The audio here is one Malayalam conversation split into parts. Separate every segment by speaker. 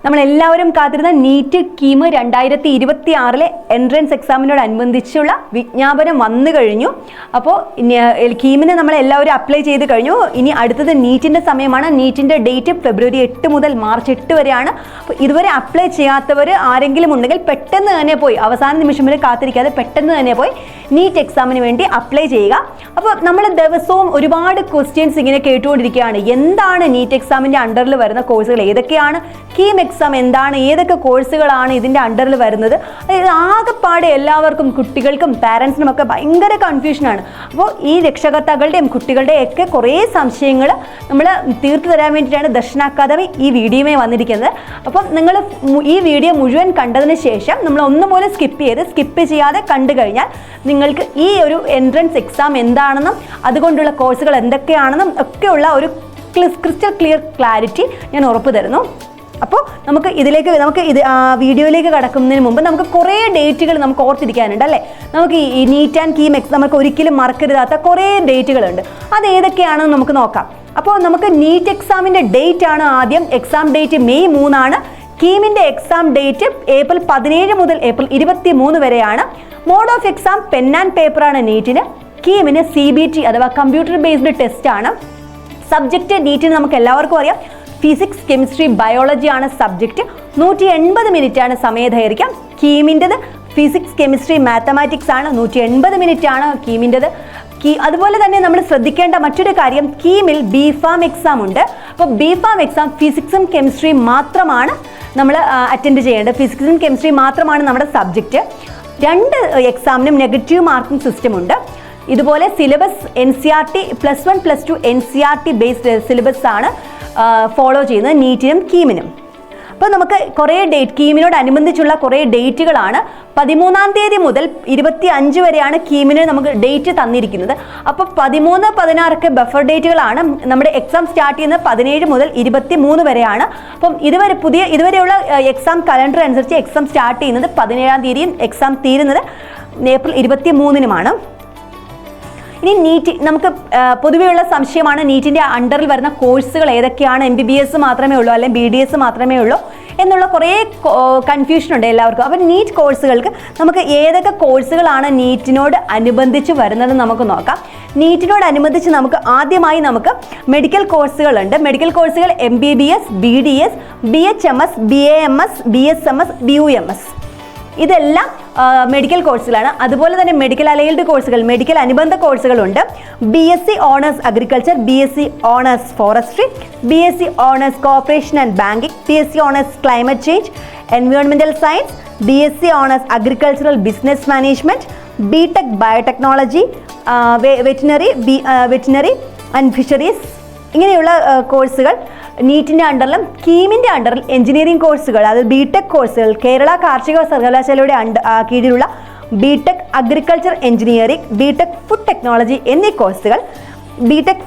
Speaker 1: നമ്മളെല്ലാവരും കാത്തിരുന്ന നീറ്റ് കീം 2026 എൻട്രൻസ് എക്സാമിനോടനുബന്ധിച്ചുള്ള വിജ്ഞാപനം വന്നു കഴിഞ്ഞു. അപ്പോൾ കീമിന് നമ്മളെല്ലാവരും അപ്ലൈ ചെയ്ത് കഴിഞ്ഞു. ഇനി അടുത്തത് നീറ്റിൻ്റെ സമയമാണ്. നീറ്റിൻ്റെ ഡേറ്റ് ഫെബ്രുവരി 8 മുതൽ മാർച്ച് 8 വരെയാണ്. അപ്പോൾ ഇതുവരെ അപ്ലൈ ചെയ്യാത്തവർ ആരെങ്കിലും ഉണ്ടെങ്കിൽ പെട്ടെന്ന് തന്നെ പോയി, അവസാന നിമിഷം വരെ കാത്തിരിക്കാതെ പെട്ടെന്ന് തന്നെ പോയി നീറ്റ് എക്സാമിന് വേണ്ടി അപ്ലൈ ചെയ്യുക. അപ്പോൾ നമ്മൾ ദിവസവും ഒരുപാട് ക്വസ്റ്റ്യൻസ് ഇങ്ങനെ കേട്ടുകൊണ്ടിരിക്കുകയാണ്. എന്താണ് നീറ്റ് എക്സാമിൻ്റെ അണ്ടറിൽ വരുന്ന കോഴ്സുകൾ, ഏതൊക്കെയാണ്, കീം എക്സാം എന്താണ്, ഏതൊക്കെ കോഴ്സുകളാണ് ഇതിൻ്റെ അണ്ടറിൽ വരുന്നത്. ആകെപ്പാടെ എല്ലാവർക്കും, കുട്ടികൾക്കും പാരൻസിനും ഒക്കെ ഭയങ്കര കൺഫ്യൂഷനാണ്. അപ്പോൾ ഈ രക്ഷകർത്താക്കളുടെയും കുട്ടികളുടെയും ഒക്കെ കുറേ സംശയങ്ങൾ നമ്മൾ തീർത്തു തരാൻ വേണ്ടിയിട്ടാണ് ദർശന അക്കാദമി ഈ വീഡിയോയുമായി വന്നിരിക്കുന്നത്. അപ്പം നിങ്ങൾ ഈ വീഡിയോ മുഴുവൻ കണ്ടതിന് ശേഷം നമ്മൾ ഒന്നുപോലെ സ്കിപ്പ് ചെയ്യാതെ കണ്ടു കഴിഞ്ഞാൽ നിങ്ങൾക്ക് ഈ ഒരു എൻട്രൻസ് എക്സാം എന്താണെന്നും അതുകൊണ്ടുള്ള കോഴ്സുകൾ എന്തൊക്കെയാണെന്നും ഒക്കെയുള്ള ഒരു ക്രിസ്റ്റൽ ക്ലിയർ ക്ലാരിറ്റി ഞാൻ ഉറപ്പ് തരുന്നു. അപ്പോൾ നമുക്ക് വീഡിയോയിലേക്ക് കടക്കുന്നതിന് മുമ്പ് നമുക്ക് കുറേ ഡേറ്റുകൾ നമുക്ക് ഓർത്തിരിക്കാനുണ്ട് അല്ലേ. നമുക്ക് ഈ നീറ്റ് ആൻഡ് കീം എക്സാം നമുക്ക് ഒരിക്കലും മറക്കരുതാത്ത കുറേ ഡേറ്റുകളുണ്ട്. അത് ഏതൊക്കെയാണെന്ന് നമുക്ക് നോക്കാം. അപ്പോൾ നമുക്ക് നീറ്റ് എക്സാമിൻ്റെ ഡേറ്റ് ആണ് ആദ്യം. എക്സാം ഡേറ്റ് മെയ് 3 ആണ്. കീമിൻ്റെ എക്സാം ഡേറ്റ് ഏപ്രിൽ 17 മുതൽ ഏപ്രിൽ 23 വരെയാണ്. Mode of exam pen and പേപ്പറാണ് നീറ്റിന്. കീമിന് CBT അഥവാ കമ്പ്യൂട്ടർ ബേസ്ഡ് ടെസ്റ്റ് ആണ്. സബ്ജക്റ്റ് നീറ്റിന് നമുക്ക് എല്ലാവർക്കും അറിയാം, ഫിസിക്സ്, കെമിസ്ട്രി, ബയോളജി ആണ് സബ്ജക്റ്റ്. 180 മിനിറ്റ് ആണ് സമയദൈർഘ്യം. കീമിൻ്റെത് ഫിസിക്സ്, കെമിസ്ട്രി, മാത്തമാറ്റിക്സ് ആണ്. 180 മിനിറ്റ് ആണ് കീമിൻ്റെത്. അതുപോലെ തന്നെ നമ്മൾ ശ്രദ്ധിക്കേണ്ട മറ്റൊരു കാര്യം, കീമിൽ BPharm എക്സാം ഉണ്ട്. അപ്പോൾ BPharm എക്സാം ഫിസിക്സും കെമിസ്ട്രിയും മാത്രമാണ് നമ്മൾ അറ്റൻഡ് ചെയ്യേണ്ടത്. ഫിസിക്സും കെമിസ്ട്രിയും മാത്രമാണ് നമ്മുടെ സബ്ജക്റ്റ്. 2 എക്സാമിനും നെഗറ്റീവ് മാർക്കിംഗ് സിസ്റ്റം ഉണ്ട്. ഇതുപോലെ syllabus NCERT +1 +2 NCERT based syllabus ആണ് ഫോളോ ചെയ്യുന്നത് നീറ്റിനും കീമിനും. അപ്പോൾ നമുക്ക് കുറേ കീമിനോടനുബന്ധിച്ചുള്ള കുറേ ഡേറ്റുകളാണ്. 13-ാം തീയതി മുതൽ 25 വരെയാണ് കീമിന് നമുക്ക് ഡേറ്റ് തന്നിരിക്കുന്നത്. അപ്പോൾ 13, 16 ബഫർ ഡേറ്റുകളാണ്. നമ്മുടെ എക്സാം സ്റ്റാർട്ട് ചെയ്യുന്നത് 17 മുതൽ 23 വരെയാണ്. അപ്പം ഇതുവരെയുള്ള എക്സാം കലണ്ടർ അനുസരിച്ച് എക്സാം സ്റ്റാർട്ട് ചെയ്യുന്നത് 17-ാം തീയതിയും എക്സാം തീരുന്നത് ഏപ്രിൽ 23-നുമാണ്. ഇനി നീറ്റ് നമുക്ക് പൊതുവെയുള്ള സംശയമാണ്, നീറ്റിൻ്റെ അണ്ടറിൽ വരുന്ന കോഴ്സുകൾ ഏതൊക്കെയാണ്, MBBS മാത്രമേ ഉള്ളൂ അല്ലെങ്കിൽ BDS മാത്രമേ ഉള്ളൂ എന്നുള്ള കുറേ കൺഫ്യൂഷൻ ഉണ്ട് എല്ലാവർക്കും. അപ്പോൾ നീറ്റ് കോഴ്സുകൾക്ക് നമുക്ക് ഏതൊക്കെ കോഴ്സുകളാണ് നീറ്റിനോട് അനുബന്ധിച്ച് വരുന്നത് നമുക്ക് നോക്കാം. നീറ്റിനോടനുബന്ധിച്ച് നമുക്ക് ആദ്യമായി മെഡിക്കൽ കോഴ്സുകളുണ്ട്. മെഡിക്കൽ കോഴ്സുകൾ MBBS, BDS, BHMS, BAMS, BSMS, BUMS ഇതെല്ലാം മെഡിക്കൽ കോഴ്സുകളാണ്. അതുപോലെ തന്നെ മെഡിക്കൽ അലൈൽഡ് കോഴ്സുകൾ, മെഡിക്കൽ അനുബന്ധ കോഴ്സുകളുണ്ട്. BSc honours agriculture, BSc honours forestry, BSc honours corporation and banking, BSc honours climate change, environmental science, BSc honours agricultural business management, BTech biotechnology, veterinary and fisheries ഇങ്ങനെയുള്ള കോഴ്സുകൾ നീറ്റിൻ്റെ അണ്ടറിലും കീമിൻ്റെ അണ്ടറിൽ എഞ്ചിനീയറിംഗ് കോഴ്സുകൾ, അത് BTech കോഴ്സുകൾ, കേരള കാർഷിക സർവകലാശാലയുടെ കീഴിലുള്ള BTech agriculture engineering, BTech food technology എന്നീ കോഴ്സുകൾ, BTech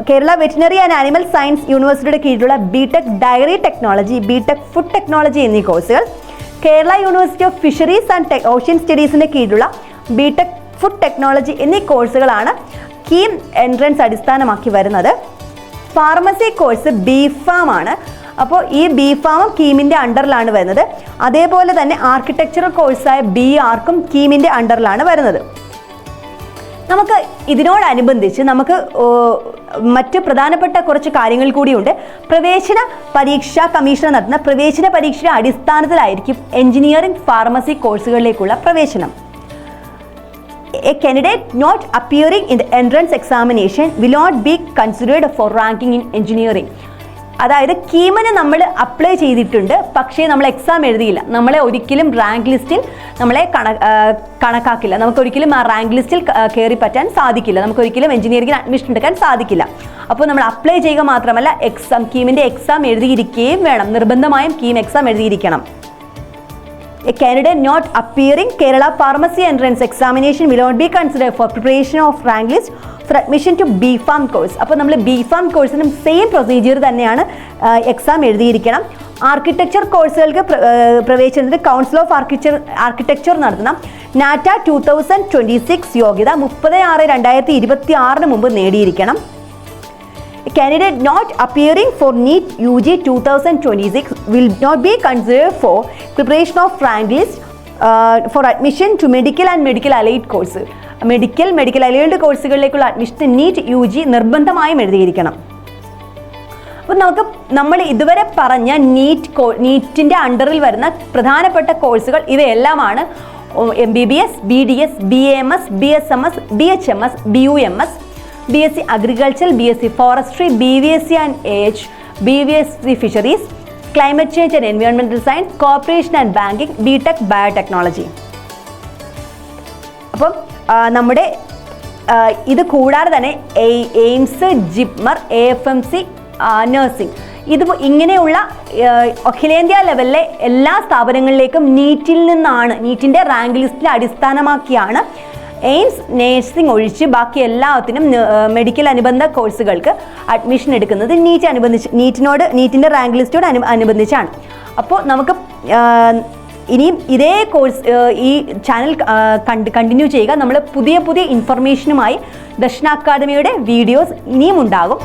Speaker 1: Kerala veterinary and animal science യൂണിവേഴ്സിറ്റിയുടെ കീഴിലുള്ള BTech dairy technology, BTech food technology എന്നീ കോഴ്സുകൾ, Kerala university of fisheries and ocean സ്റ്റഡീസിൻ്റെ കീഴിലുള്ള BTech ഫുഡ് ടെക്നോളജി എന്നീ കോഴ്സുകളാണ് കീം എൻട്രൻസ് അടിസ്ഥാനമാക്കി വരുന്നത്. ഫാർമസി കോഴ്സ് BPharm ആണ്. അപ്പോൾ ഈ BPharm കീമിൻ്റെ അണ്ടറിലാണ് വരുന്നത്. അതേപോലെ തന്നെ ആർക്കിടെക്ചറൽ കോഴ്സായ BArcം കീമിൻ്റെ അണ്ടറിലാണ് വരുന്നത്. നമുക്ക് ഇതിനോടനുബന്ധിച്ച് മറ്റ് പ്രധാനപ്പെട്ട കുറച്ച് കാര്യങ്ങൾ കൂടിയുണ്ട്. പ്രവേശന പരീക്ഷാ കമ്മീഷൻ നടത്തുന്ന പ്രവേശന പരീക്ഷയുടെ അടിസ്ഥാനത്തിലായിരിക്കും എഞ്ചിനീയറിംഗ് ഫാർമസി കോഴ്സുകളിലേക്കുള്ള പ്രവേശനം. A candidate not appearing in the entrance examination will not be considered for ranking in engineering. അതായത് കീമിന് നമ്മൾ അപ്ലൈ ചെയ്തിട്ടുണ്ട്, പക്ഷേ നമ്മൾ എക്സാം എഴുതിയില്ല, നമ്മളെ ഒരിക്കലും റാങ്ക് ലിസ്റ്റിൽ കണക്കാക്കില്ല. നമുക്കൊരിക്കലും ആ റാങ്ക് ലിസ്റ്റിൽ കയറി പറ്റാൻ സാധിക്കില്ല. നമുക്കൊരിക്കലും എഞ്ചിനീയറിംഗിന് അഡ്മിഷൻ എടുക്കാൻ സാധിക്കില്ല. അപ്പോൾ നമ്മൾ അപ്ലൈ ചെയ്യുക മാത്രമല്ല, കീമിൻ്റെ എക്സാം എഴുതിയിരിക്കുകയും വേണം. നിർബന്ധമായും കീം എക്സാം എഴുതിയിരിക്കണം. A candidate not appearing Kerala Pharmacy Entrance Examination will not be considered for preparation of rank list for admission to BPharm course. അപ്പോൾ നമ്മൾ BPharm കോഴ്സിനും സെയിം പ്രൊസീജിയർ തന്നെയാണ്, എക്സാം എഴുതിയിരിക്കണം. ആർക്കിടെക്ചർ കോഴ്സുകൾക്ക് പ്രവേശനത്തിന് കൗൺസിൽ ഓഫ് ആർക്കിടെക്ചർ നടത്തണം. NATA 2026 യോഗ്യത 30/6/2026 മുമ്പ് നേടിയിരിക്കണം. candidate not appearing for NEET UG 2026 will not be considered for preparation of rank list for admission to medical and medical allied course. Medical allied കോഴ്സുകളിലേക്കുള്ള അഡ്മിഷൻ നീറ്റ് UG നിർബന്ധമായും എഴുതിയിരിക്കണം. അപ്പോൾ നമ്മൾ ഇതുവരെ പറഞ്ഞ നീറ്റിൻ്റെ അണ്ടറിൽ വരുന്ന പ്രധാനപ്പെട്ട കോഴ്സുകൾ ഇവയെല്ലാമാണ് MBBS, BDS, BAMS, BSMS, BHMS, BUMS, BSc Agriculture, BSc Forestry, BVSc and AH, BVSc Fisheries, Climate Change and Environmental Science, Corporation and Banking, BTech Biotechnology. അപ്പം നമ്മുടെ ഇത് കൂടാതെ തന്നെ എയിംസ്, ജിപ്മർ, AFMC, നഴ്സിംഗ്, ഇത് ഇങ്ങനെയുള്ള അഖിലേന്ത്യാ ലെവലിലെ എല്ലാ സ്ഥാപനങ്ങളിലേക്കും നീറ്റിൻ്റെ റാങ്ക് ലിസ്റ്റിനെ അടിസ്ഥാനമാക്കിയാണ് എയിംസ്, നേഴ്സിംഗ് ഒഴിച്ച് ബാക്കി എല്ലാത്തിനും മെഡിക്കൽ അനുബന്ധ കോഴ്സുകൾക്ക് അഡ്മിഷൻ എടുക്കുന്നത് നീറ്റിൻ്റെ റാങ്ക് ലിസ്റ്റോട് അനുബന്ധിച്ചാണ്. അപ്പോൾ നമുക്ക് ഇനിയും ഇതേ കോഴ്സ് ഈ ചാനൽ കണ്ടിന്യൂ ചെയ്യുക. നമ്മൾ പുതിയ ഇൻഫർമേഷനുമായി ദർശന അക്കാദമിയുടെ വീഡിയോസ് ഇനിയും ഉണ്ടാകും.